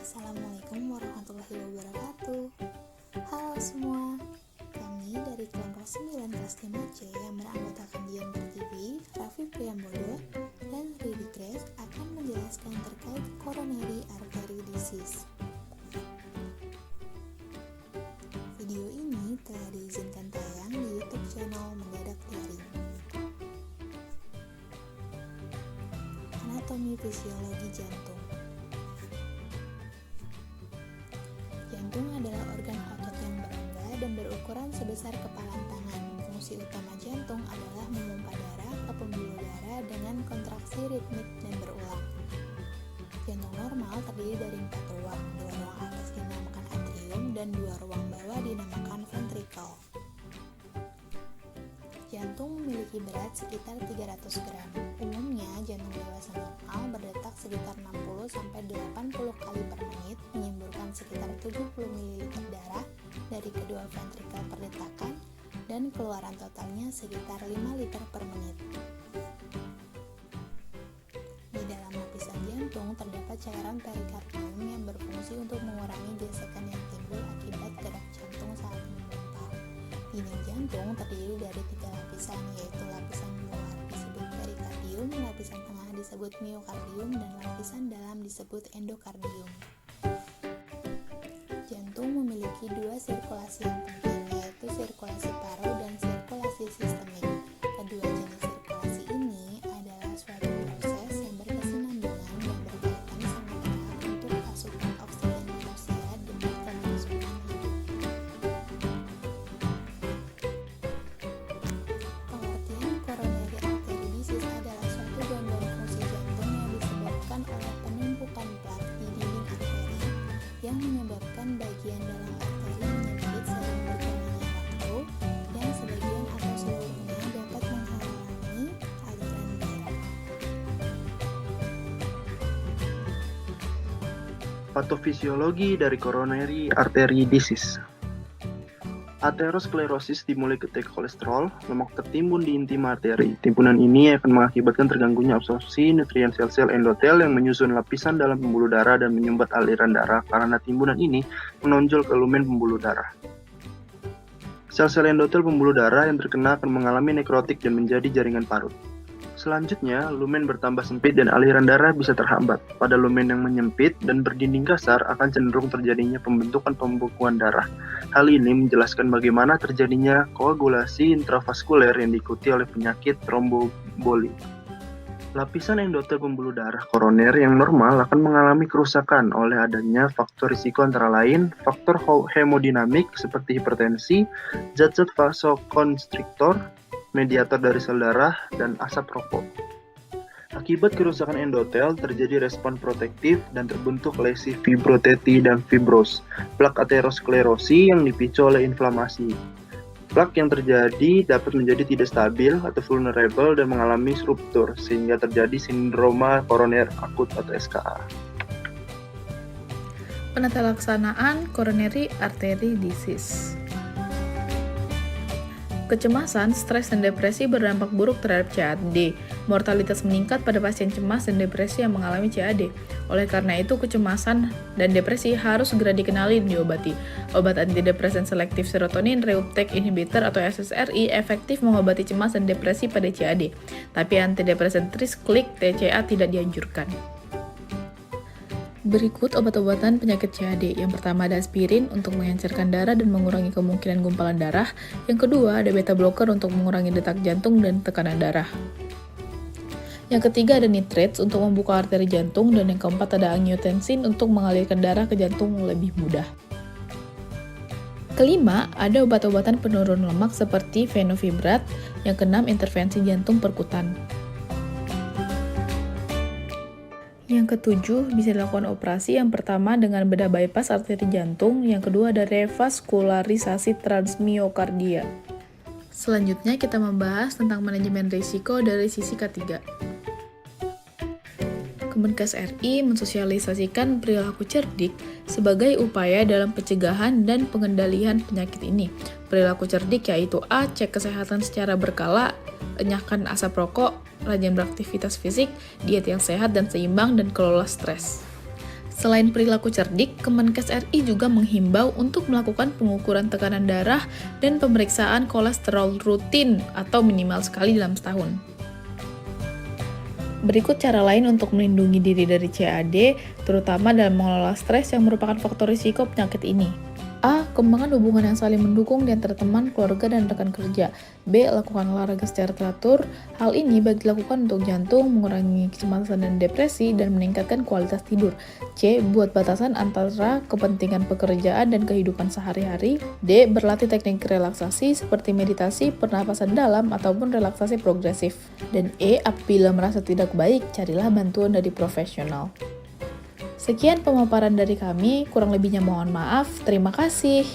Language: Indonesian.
Assalamualaikum warahmatullahi wabarakatuh. Halo semua, kami dari kelompok 9 kelas 5C yang beranggotakan Dian Pertiwi, Raffi Priambodo, dan Riri Grace akan menjelaskan terkait coronary artery disease. Video ini telah diizinkan tayang di YouTube channel Mendadak Daring. Anatomi fisiologi jantung. Jantung adalah organ otot yang berongga dan berukuran sebesar kepalan tangan. Fungsi utama jantung adalah memompa darah ke pembuluh darah dengan kontraksi ritmik dan berulang. Jantung normal terdiri dari 4 ruang. 2 ruang atas dinamakan atrium dan 2 ruang bawah dinamakan ventricle. Jantung memiliki berat sekitar 300 gram. Umumnya, jantung dewasa normal berdetak sekitar 60-80 kali per menit, menyemburkan sekitar 70 ml darah dari kedua ventrikel per detakan, dan keluaran totalnya sekitar 5 liter per menit. Di dalam lapisan jantung terdapat cairan perikardium yang berfungsi untuk mengurangi gesekan yang timbul akibat gerak jantung saat memompa. Dinding jantung terdiri dari 3 lapisan, yaitu lapisan luar disebut perikardium, lapisan tengah disebut miokardium, dan lapisan dalam disebut endokardium. Jantung memiliki 2 sirkulasi yang penting, yaitu sirkulasi paru dan sirkulasi sistemik. Kedua jenis sirkulasi ini adalah suatu proses yang berkesinambungan yang berkaitan sangat erat untuk asupan oksigen manusia demi kelangsungan hidup. Pengertian coronary artery disease adalah suatu gangguan fungsi jantung yang disebabkan oleh penumpukan plak di dinding arteri yang menyebabkan bagian dalam arteri menyempit seiring berjalannya waktu, dan sebagian atau seluruhnya dapat menghalangi aliran darah. Patofisiologi dari coronary artery disease. Aterosklerosis dimulai ketika kolesterol, lemak tertimbun di intima arteri. Timbunan ini akan mengakibatkan terganggunya absorpsi nutrien sel-sel endotel yang menyusun lapisan dalam pembuluh darah dan menyumbat aliran darah karena timbunan ini menonjol ke lumen pembuluh darah. Sel-sel endotel pembuluh darah yang terkena akan mengalami nekrotik dan menjadi jaringan parut. Selanjutnya, lumen bertambah sempit dan aliran darah bisa terhambat. Pada lumen yang menyempit dan berdinding kasar akan cenderung terjadinya pembentukan pembekuan darah. Hal ini menjelaskan bagaimana terjadinya koagulasi intravaskuler yang diikuti oleh penyakit tromboboli. Lapisan endotel pembuluh darah koroner yang normal akan mengalami kerusakan oleh adanya faktor risiko antara lain faktor hemodinamik seperti hipertensi, zat-zat vasokonstriktor, mediator dari sel darah, dan asap rokok. Akibat kerusakan endotel, terjadi respon protektif dan terbentuk lesi fibroteti dan fibros, plak aterosklerosi yang dipicu oleh inflamasi. Plak yang terjadi dapat menjadi tidak stabil atau vulnerable dan mengalami ruptur, sehingga terjadi sindroma koroner akut atau SKA. Penata laksanaan coronary artery disease. Kecemasan, stres, dan depresi berdampak buruk terhadap CAD. Mortalitas meningkat pada pasien cemas dan depresi yang mengalami CAD. Oleh karena itu, kecemasan dan depresi harus segera dikenali dan diobati. Obat antidepresan selektif serotonin reuptake inhibitor atau SSRI efektif mengobati cemas dan depresi pada CAD. Tapi antidepresan tricyclic TCA tidak dianjurkan. Berikut obat-obatan penyakit CAD. Yang pertama ada aspirin untuk mengencerkan darah dan mengurangi kemungkinan gumpalan darah. Yang kedua ada beta blocker untuk mengurangi detak jantung dan tekanan darah. Yang ketiga ada nitrates untuk membuka arteri jantung, dan yang keempat ada angiotensin untuk mengalirkan darah ke jantung lebih mudah. Kelima, ada obat-obatan penurun lemak seperti fenofibrat. Yang keenam intervensi jantung perkutan. Yang ketujuh, bisa dilakukan operasi yang pertama dengan bedah bypass arteri jantung, yang kedua ada revaskularisasi transmiokardia. Selanjutnya kita membahas tentang manajemen risiko dari sisi ketiga. Kemenkes RI mensosialisasikan perilaku cerdik sebagai upaya dalam pencegahan dan pengendalian penyakit ini. Perilaku cerdik yaitu A. Cek kesehatan secara berkala, enyahkan asap rokok, rajin beraktivitas fisik, diet yang sehat dan seimbang, dan kelola stres. Selain perilaku cerdik, Kemenkes RI juga menghimbau untuk melakukan pengukuran tekanan darah dan pemeriksaan kolesterol rutin atau minimal sekali dalam setahun. Berikut cara lain untuk melindungi diri dari CAD, terutama dalam mengelola stres yang merupakan faktor risiko penyakit ini. A. Kembangkan hubungan yang saling mendukung di antara teman, keluarga, dan rekan kerja. B. Lakukan olahraga secara teratur. Hal ini baik dilakukan untuk jantung, mengurangi kecemasan dan depresi, dan meningkatkan kualitas tidur. C. Buat batasan antara kepentingan pekerjaan dan kehidupan sehari-hari. D. Berlatih teknik relaksasi seperti meditasi, pernapasan dalam, ataupun relaksasi progresif. Dan E. Apabila merasa tidak baik, carilah bantuan dari profesional. Sekian pemaparan dari kami, kurang lebihnya mohon maaf. Terima kasih.